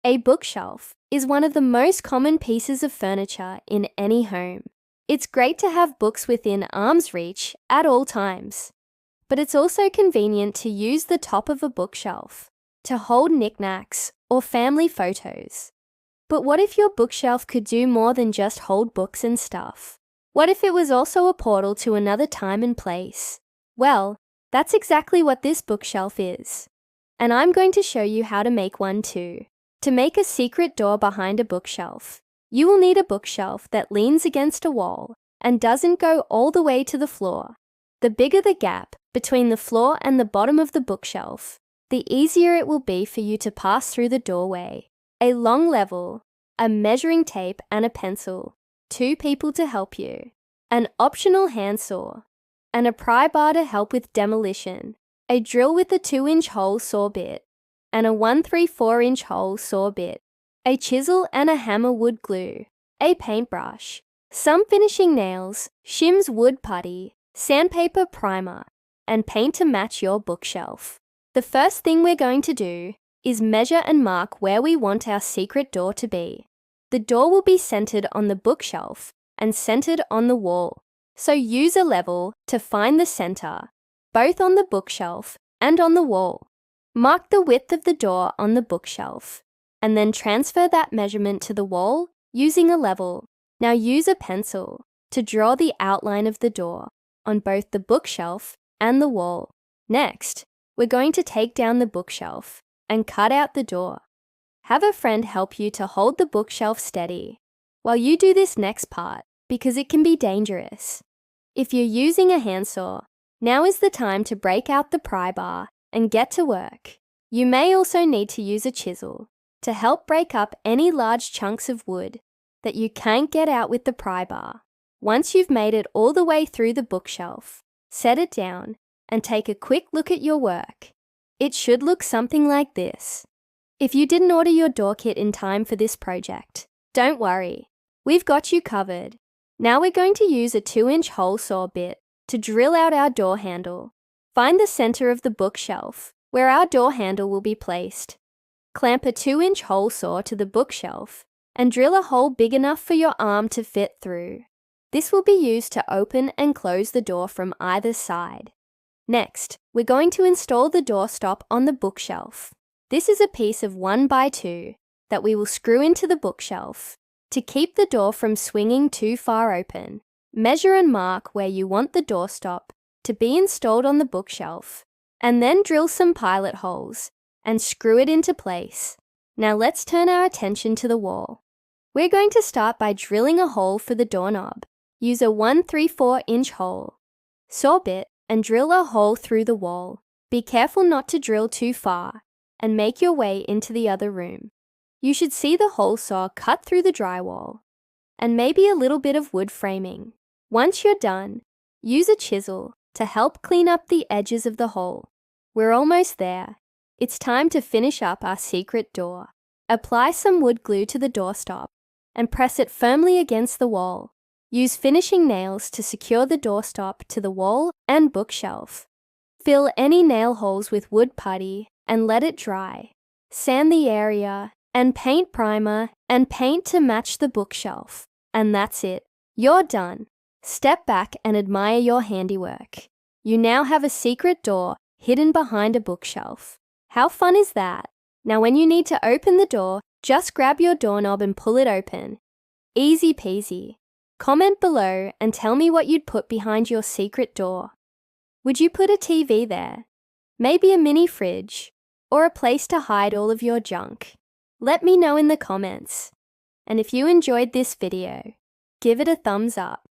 A bookshelf is one of the most common pieces of furniture in any home. It's great to have books within arm's reach at all times. But it's also convenient to use the top of a bookshelf to hold knickknacks or family photos. But what if your bookshelf could do more than just hold books and stuff? What if it was also a portal to another time and place? Well, that's exactly what this bookshelf is. And I'm going to show you how to make one too. To make a secret door behind a bookshelf, you will need a bookshelf that leans against a wall and doesn't go all the way to the floor. The bigger the gap between the floor and the bottom of the bookshelf, the easier it will be for you to pass through the doorway. A long level, a measuring tape and a pencil, 2 people to help you, an optional handsaw, and a pry bar to help with demolition, a drill with a 2-inch hole saw bit, and a 1/3/4-inch hole saw bit, a chisel and a hammer wood glue, a paintbrush, some finishing nails, Shim's wood putty, sandpaper primer, and paint to match your bookshelf. The first thing we're going to do is measure and mark where we want our secret door to be. The door will be centered on the bookshelf and centered on the wall, so use a level to find the center, both on the bookshelf and on the wall. Mark the width of the door on the bookshelf, and then transfer that measurement to the wall using a level. Now use a pencil to draw the outline of the door on both the bookshelf and the wall. Next, we're going to take down the bookshelf and cut out the door. Have a friend help you to hold the bookshelf steady while you do this next part because it can be dangerous. If you're using a handsaw, now is the time to break out the pry bar and get to work. You may also need to use a chisel to help break up any large chunks of wood that you can't get out with the pry bar. Once you've made it all the way through the bookshelf, set it down and take a quick look at your work. It should look something like this. If you didn't order your door kit in time for this project, don't worry, we've got you covered. Now we're going to use a 2-inch hole saw bit to drill out our door handle. Find the center of the bookshelf where our door handle will be placed. Clamp a 2-inch hole saw to the bookshelf and drill a hole big enough for your arm to fit through. This will be used to open and close the door from either side. Next, we're going to install the doorstop on the bookshelf. This is a piece of 1x2 that we will screw into the bookshelf. To keep the door from swinging too far open, measure and mark where you want the doorstop to be installed on the bookshelf, and then drill some pilot holes and screw it into place. Now let's turn our attention to the wall. We're going to start by drilling a hole for the doorknob. Use a 1/3/4-inch hole. Saw bit and drill a hole through the wall. Be careful not to drill too far and make your way into the other room. You should see the hole saw cut through the drywall and maybe a little bit of wood framing. Once you're done, use a chisel to help clean up the edges of the hole. We're almost there. It's time to finish up our secret door. Apply some wood glue to the doorstop and press it firmly against the wall. Use finishing nails to secure the doorstop to the wall and bookshelf. Fill any nail holes with wood putty and let it dry. Sand the area and paint primer and paint to match the bookshelf. And that's it. You're done. Step back and admire your handiwork. You now have a secret door hidden behind a bookshelf. How fun is that? Now when you need to open the door, just grab your doorknob and pull it open. Easy peasy. Comment below and tell me what you'd put behind your secret door. Would you put a TV there? Maybe a mini fridge? Or a place to hide all of your junk? Let me know in the comments. And if you enjoyed this video, give it a thumbs up.